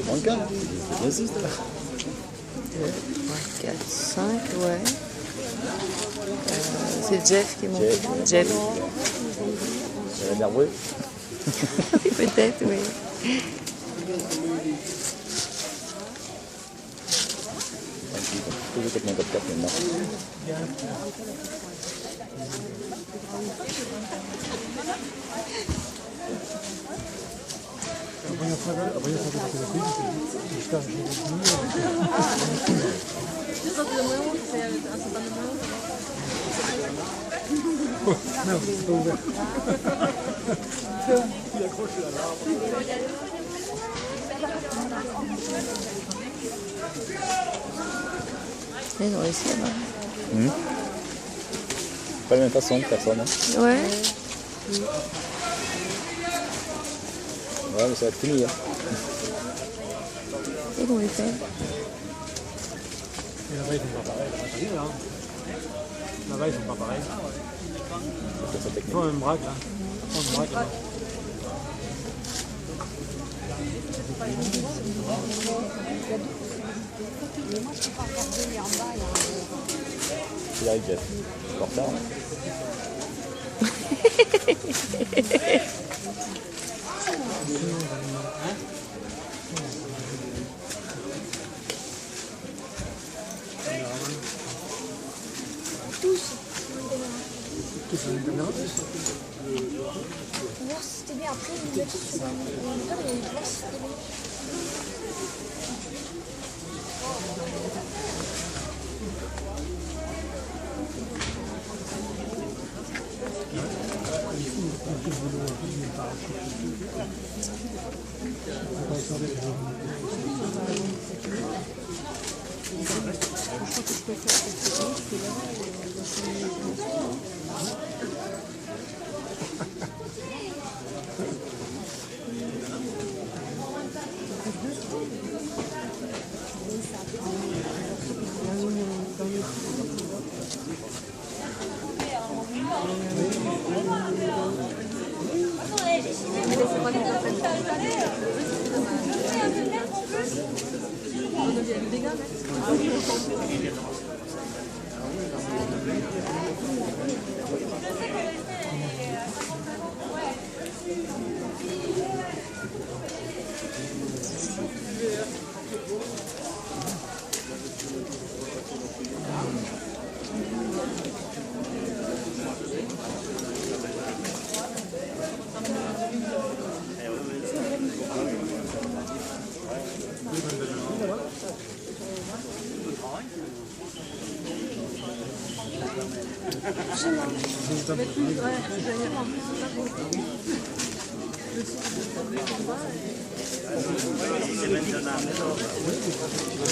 Manque un, j'insiste. 2, 3, 4, 5, ouais. C'est Jeff qui est monté. Jeff. Il est nerveux. Oui, peut-être, oui. Toujours avec mon top 4 maintenant. Non, c'est pas ouvert. Il accroche la barre. Ils ont réussi là-bas. Pas la même façon de personne. Hein. Ouais. Ouais, mais ça va être fini. Hein. Et comment ils font? Et là-bas, ils font pas pareil. Là-bas, ils font pas pareil. Ils font un braque là. Ils font un braque là. Il arrive, Jeff. C'est en retard. Voir si c'était bien. Après, il me dit sur le moteur, il y a une place si c'était bien.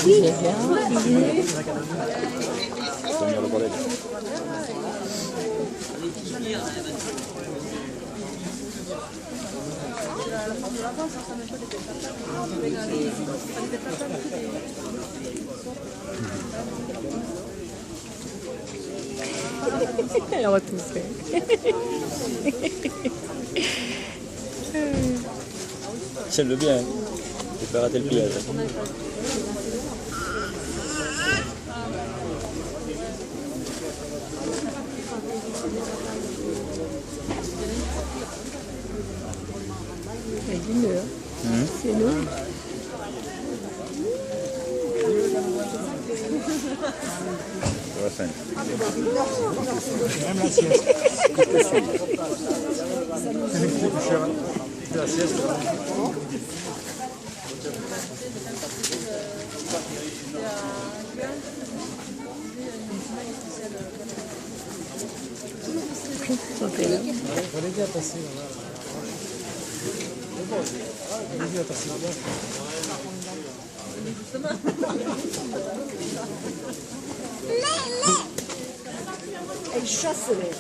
Oui, il est bien. Elle aura tout fait. J'aime le bien. Je peux rater le piège. Il y a du mur. C'est nous. Sur la fin. Même la sieste. La sieste. On est bien passé là. On est bien passé là. Elle chasse les.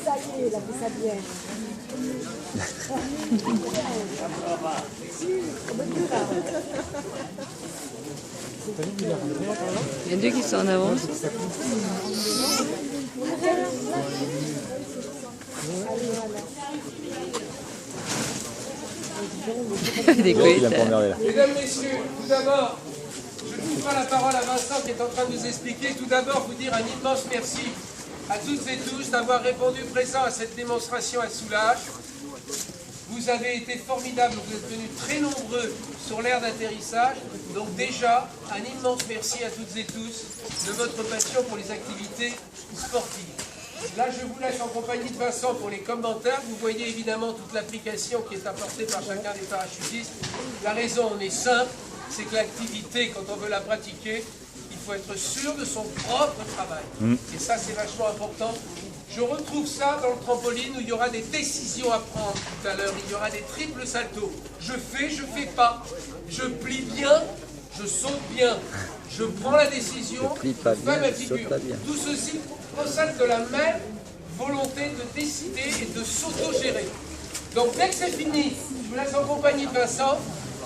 Ça y est. il a fait ça bien. Il y a deux qui sont en avance. Des Il a pas emmerdé là. Mesdames, Messieurs, tout d'abord, je ne coupe pas la parole à Vincent qui est en train de nous expliquer. Tout d'abord, vous dire un immense merci à toutes et tous d'avoir répondu présent à cette démonstration à Soulages. Vous avez été formidables, vous êtes venus très nombreux sur l'aire d'atterrissage. Donc déjà, un immense merci à toutes et tous de votre passion pour les activités sportives. Là, je vous laisse en compagnie de Vincent pour les commentaires. Vous voyez évidemment toute l'application qui est apportée par chacun des parachutistes. La raison en est simple, c'est que l'activité, quand on veut la pratiquer, il faut être sûr de son propre travail. Et ça, c'est vachement important. Je retrouve ça dans le trampoline où il y aura des décisions à prendre tout à l'heure. Il y aura des triples saltos. Je fais pas. Je plie bien, je saute bien. Je prends la décision, Je plie pas fais bien, ma je saute figure. pas bien. Tout ceci procède de la même volonté de décider et de s'auto-gérer. Donc dès que c'est fini, je vous laisse en compagnie de Vincent.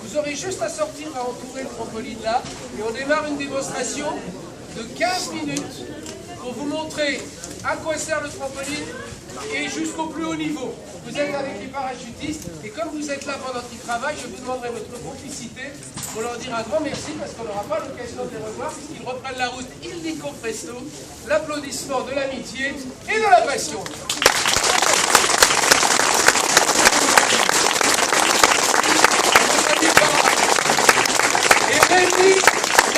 Vous aurez juste à sortir, à entourer le trampoline là. Et on démarre une démonstration de 15 minutes pour vous montrer à quoi sert le trampoline et jusqu'au plus haut niveau. Vous êtes avec les parachutistes et comme vous êtes là pendant qu'ils travaillent, je vous demanderai votre complicité pour leur dire un grand merci parce qu'on n'aura pas l'occasion de les revoir puisqu'ils reprennent la route illico presto, l'applaudissement de l'amitié et de la passion. Et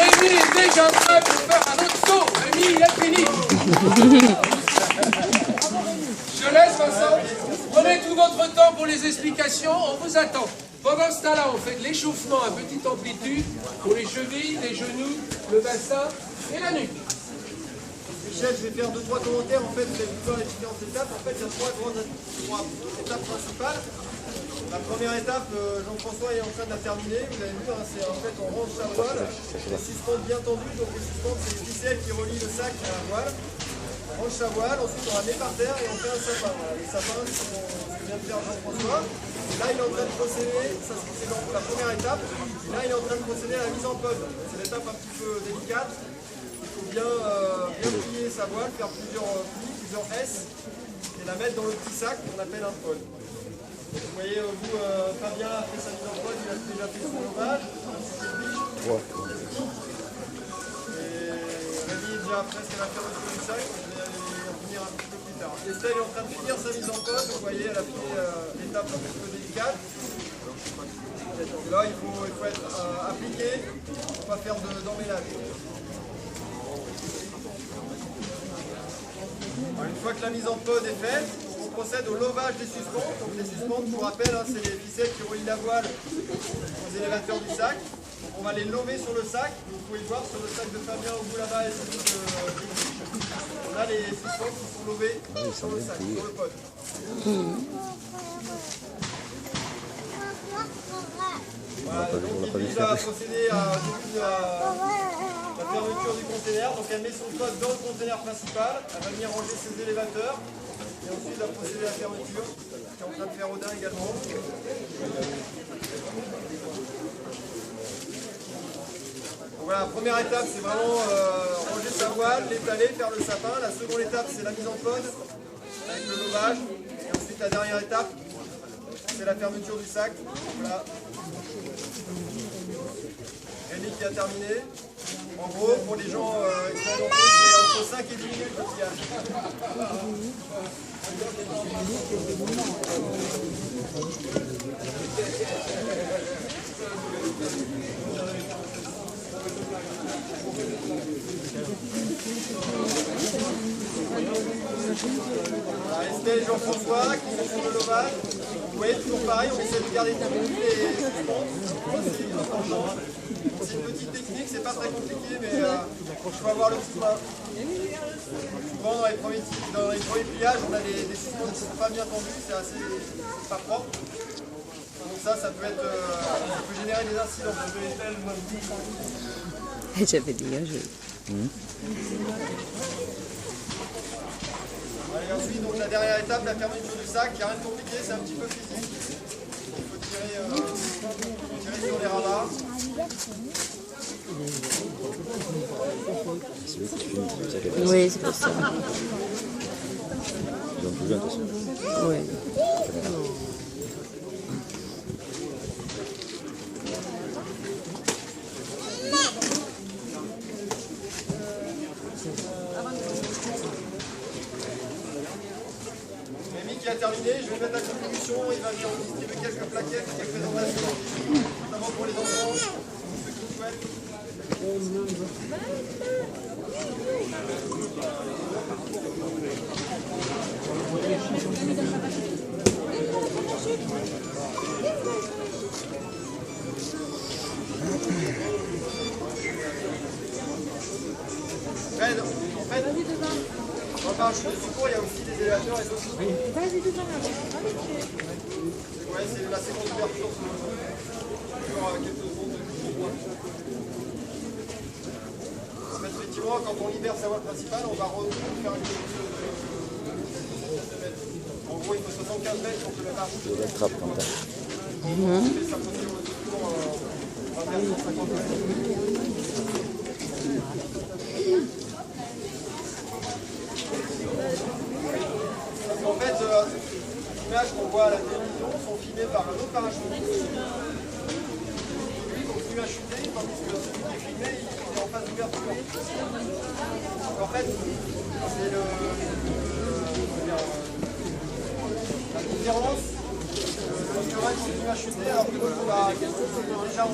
Rémi est déjà en train de faire un autre saut. Rémi, il a fini. Je laisse Vincent. Prenez tout votre temps pour les explications. On vous attend. Pendant ce temps-là, on fait de l'échauffement à petite amplitude pour les chevilles, les genoux, le bassin et la nuque. Michel, je vais faire 2-3 commentaires. En fait, vous allez voir les différentes étapes. En fait, il y a trois étapes principales. La première étape, Jean-François est en train de la terminer. Vous avez vu, hein, c'est en fait on range sa voile. Les suspentes bien tendues. Donc les suspentes, c'est les ficelles qui relient le sac à la voile. On range sa voile, ensuite on la met par terre et on fait un sapin. Voilà, le sapin, c'est ce que vient de faire Jean-François. Là, il est en train de procéder, ça c'est dans la première étape. Et là, il est en train de procéder à la mise en pod. C'est l'étape un petit peu délicate. Il faut bien plier sa voile, faire plusieurs plis, plusieurs S, et la mettre dans le petit sac qu'on appelle un pod. Vous voyez, vous, Fabien a fait sa mise en pod, il a déjà fait son levage. Et Rémi est déjà presque à la fermeture du sac, je vais aller en finir un petit peu plus tard. Estelle est en train de finir sa mise en pod, vous voyez, elle a fait l'étape un petit peu délicate. Donc là, il faut être appliqué pour ne pas faire d'emmêlage. Une fois que la mise en pod est faite, on procède au levage des suspentes. Donc les suspentes, je vous rappelle, hein, c'est les ficelles qui relient la voile aux élévateurs du sac. Donc on va les lever sur le sac. Vous pouvez le voir sur le sac de Fabien au bout là-bas et celui de on a les suspentes qui sont levées sur le sac, sur le pod. Voilà, donc il déjà procédé à la fermeture du conteneur. Donc elle met son pod dans le conteneur principal. Elle va venir ranger ses élévateurs. Et ensuite elle va procéder à la fermeture. Qui est en train de faire Odin également. Donc voilà, la première étape c'est vraiment ranger sa voile, l'étaler, faire le sapin. La seconde étape c'est la mise en pod avec le levage. Et ensuite la dernière étape c'est la fermeture du sac. Voilà. Rémi qui a terminé. En gros, pour les gens expérimentés, c'est entre 5 et 10 minutes le pliage. Estelle et Jean-François qui sont sur le levage. Vous voyez, toujours pareil, on essaie de garder tranquille les suspentes. C'est une petite technique, c'est pas très compliqué, mais il faut avoir le petit main. Souvent dans les premiers pliages, on a des suspentes qui ne sont pas bien tendues, c'est assez pas propre. Donc ça peut générer des incidents. J'avais dégagé. Allez, Et ensuite, donc, la dernière étape, la fermeture du sac. Il n'y a rien de compliqué, c'est un petit peu physique. Il faut tirer sur les rabats. C'est eux qui fument, c'est ça qu'elle Oui, c'est pour ça. Ils ont tout vu, de toute façon. Oui. Rémi qui a terminé, je vais mettre la contribution, il va venir vous distribuer quelques plaquettes, quelques présentations, notamment pour les enfants, ceux qui le souhaitent. Fred, en fait, dans le parachute de secours, il y a aussi des élévateurs et d'autres. Oui. Ouais, c'est la seconde ouverture sur quelques secondes de pourquoi. En fait, effectivement, quand on libère sa voie principale, on va faire une en gros, il faut 75 mètres pour que le parachute Je l'attrape quand même. fait sa position de secours en vers 150 mètres. En fait, les images qu'on voit à la télévision sont filmées par un autre parachutiste. Lui continue à chuter, tandis que celui qui est filmé, il est en phase d'ouverture. Donc en fait, c'est la différence. Le Run continue à chuter alors que l'autre va déjà en